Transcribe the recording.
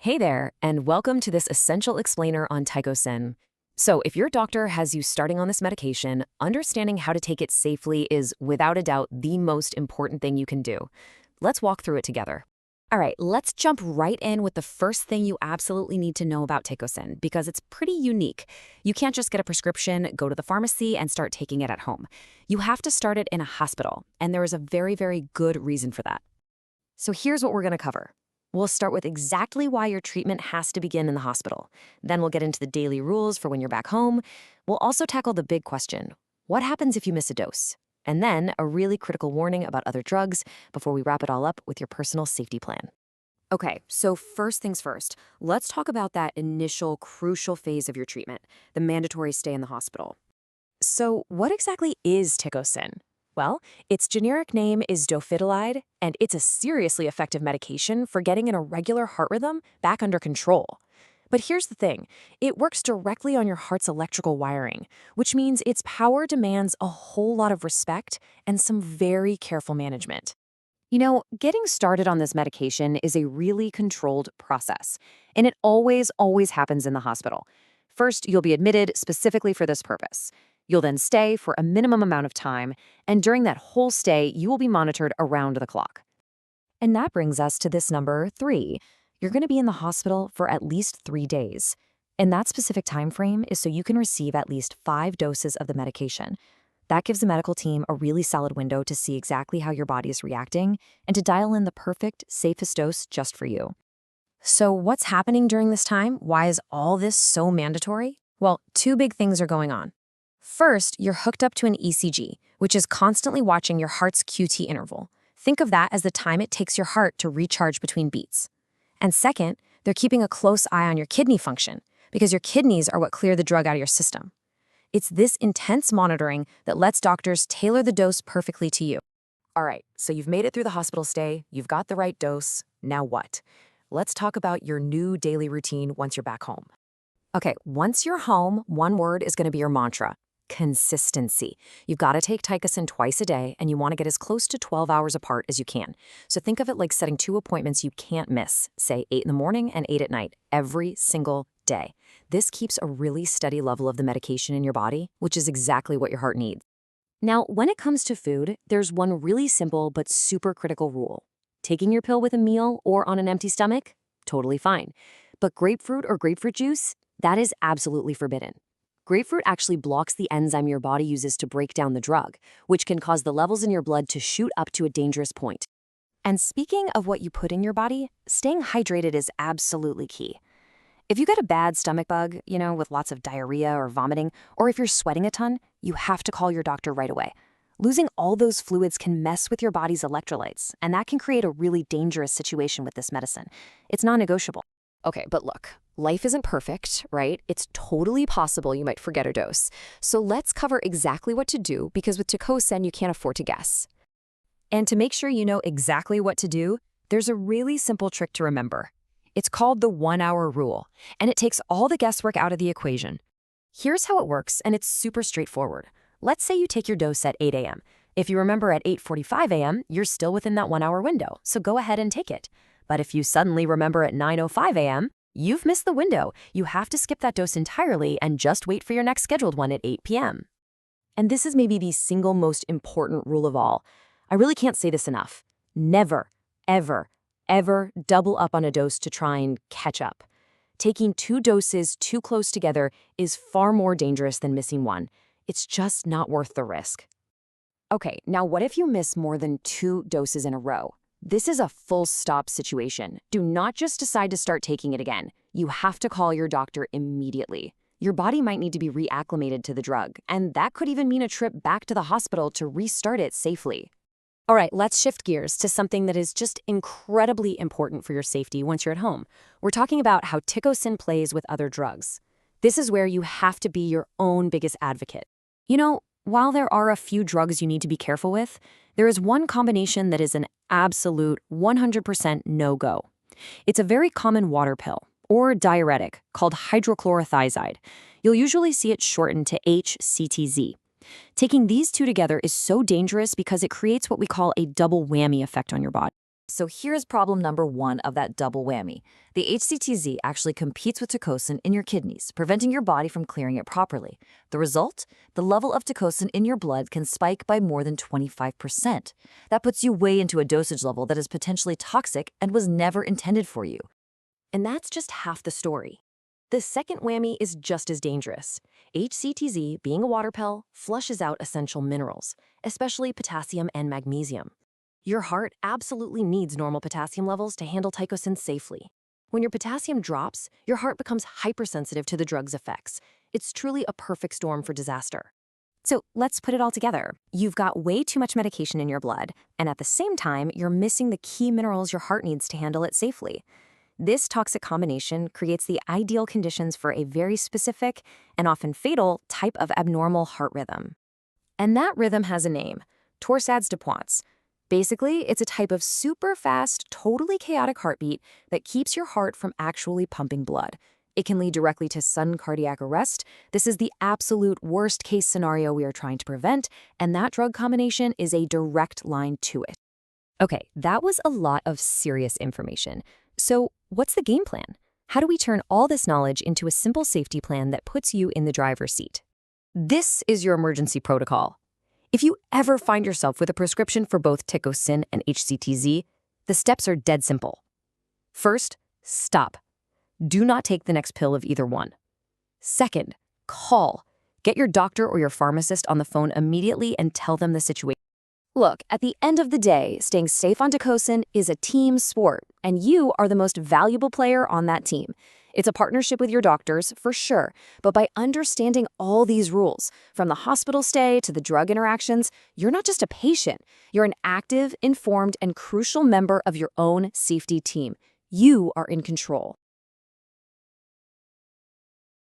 Hey there, and welcome to this essential explainer on Tikosyn. So, if your doctor has you starting on this medication, understanding how to take it safely is, without a doubt, the most important thing you can do. Let's walk through it together. All right, let's jump right in with the first thing you absolutely need to know about Tikosyn, because it's pretty unique. You can't just get a prescription, go to the pharmacy, and start taking it at home. You have to start it in a hospital, and there is a very, very good reason for that. So here's what we're going to cover. We'll start with exactly why your treatment has to begin in the hospital. Then we'll get into the daily rules for when you're back home. We'll also tackle the big question: what happens if you miss a dose? And then a really critical warning about other drugs before we wrap it all up with your personal safety plan. Okay, so first things first, let's talk about that initial crucial phase of your treatment, the mandatory stay in the hospital. So what exactly is Tikosyn? Well, its generic name is Dofetilide, and it's a seriously effective medication for getting an irregular heart rhythm back under control. But here's the thing, it works directly on your heart's electrical wiring, which means its power demands a whole lot of respect and some very careful management. Getting started on this medication is a really controlled process, and it always happens in the hospital. First, you'll be admitted specifically for this purpose. You'll then stay for a minimum amount of time, and during that whole stay, you will be monitored around the clock. And that brings us to this number 3. You're going to be in the hospital for at least 3 days. And that specific time frame is so you can receive at least 5 doses of the medication. That gives the medical team a really solid window to see exactly how your body is reacting and to dial in the perfect, safest dose just for you. So what's happening during this time? Why is all this so mandatory? Well, 2 big things are going on. First, you're hooked up to an ECG, which is constantly watching your heart's QT interval. Think of that as the time it takes your heart to recharge between beats. And second, they're keeping a close eye on your kidney function, because your kidneys are what clear the drug out of your system. It's this intense monitoring that lets doctors tailor the dose perfectly to you. All right, so you've made it through the hospital stay, you've got the right dose, now what? Let's talk about your new daily routine once you're back home. Okay, once you're home, one word is going to be your mantra: consistency. You've got to take Tikosyn twice a day, and you want to get as close to 12 hours apart as you can. So think of it like setting 2 appointments you can't miss, say 8 in the morning and 8 at night, every single day. This keeps a really steady level of the medication in your body, which is exactly what your heart needs. Now, when it comes to food, there's one really simple but super critical rule. Taking your pill with a meal or on an empty stomach? Totally fine. But grapefruit or grapefruit juice? That is absolutely forbidden. Grapefruit actually blocks the enzyme your body uses to break down the drug, which can cause the levels in your blood to shoot up to a dangerous point. And speaking of what you put in your body, staying hydrated is absolutely key. If you get a bad stomach bug, with lots of diarrhea or vomiting, or if you're sweating a ton, you have to call your doctor right away. Losing all those fluids can mess with your body's electrolytes, and that can create a really dangerous situation with this medicine. It's non-negotiable. Okay, but look, life isn't perfect, right? It's totally possible you might forget a dose. So let's cover exactly what to do, because with Tikosyn, you can't afford to guess. And to make sure you know exactly what to do, there's a really simple trick to remember. It's called the 1-hour rule, and it takes all the guesswork out of the equation. Here's how it works, and it's super straightforward. Let's say you take your dose at 8 a.m. If you remember at 8:45 a.m., you're still within that 1-hour window, so go ahead and take it. But if you suddenly remember at 9:05 a.m., you've missed the window. You have to skip that dose entirely and just wait for your next scheduled one at 8 p.m. And this is maybe the single most important rule of all. I really can't say this enough. Never, ever, ever double up on a dose to try and catch up. Taking 2 doses too close together is far more dangerous than missing one. It's just not worth the risk. Okay, now what if you miss more than 2 doses in a row? This is a full stop situation. Do not just decide to start taking it again. You have to call your doctor immediately. Your body might need to be reacclimated to the drug, and that could even mean a trip back to the hospital to restart it safely. All right, let's shift gears to something that is just incredibly important for your safety once you're at home. We're talking about how Tikosyn plays with other drugs. This is where you have to be your own biggest advocate. While there are a few drugs you need to be careful with, there is one combination that is an absolute 100% no-go. It's a very common water pill, or diuretic, called hydrochlorothiazide. You'll usually see it shortened to HCTZ. Taking these 2 together is so dangerous because it creates what we call a double whammy effect on your body. So here's problem number one of that double whammy. The HCTZ actually competes with Tikosyn in your kidneys, preventing your body from clearing it properly. The result? The level of Tikosyn in your blood can spike by more than 25%. That puts you way into a dosage level that is potentially toxic and was never intended for you. And that's just half the story. The second whammy is just as dangerous. HCTZ, being a water pill, flushes out essential minerals, especially potassium and magnesium. Your heart absolutely needs normal potassium levels to handle Tikosyn safely. When your potassium drops, your heart becomes hypersensitive to the drug's effects. It's truly a perfect storm for disaster. So let's put it all together. You've got way too much medication in your blood, and at the same time, you're missing the key minerals your heart needs to handle it safely. This toxic combination creates the ideal conditions for a very specific and often fatal type of abnormal heart rhythm. And that rhythm has a name, torsades de Pointes. Basically, it's a type of super fast, totally chaotic heartbeat that keeps your heart from actually pumping blood. It can lead directly to sudden cardiac arrest. This is the absolute worst case scenario we are trying to prevent, and that drug combination is a direct line to it. Okay, that was a lot of serious information. So what's the game plan? How do we turn all this knowledge into a simple safety plan that puts you in the driver's seat? This is your emergency protocol. If you ever find yourself with a prescription for both Tikosyn and HCTZ, the steps are dead simple. First, stop. Do not take the next pill of either one. Second, call. Get your doctor or your pharmacist on the phone immediately and tell them the situation. Look, at the end of the day, staying safe on Tikosyn is a team sport, and you are the most valuable player on that team. It's a partnership with your doctors, for sure, but by understanding all these rules, from the hospital stay to the drug interactions, you're not just a patient. You're an active, informed, and crucial member of your own safety team. You are in control.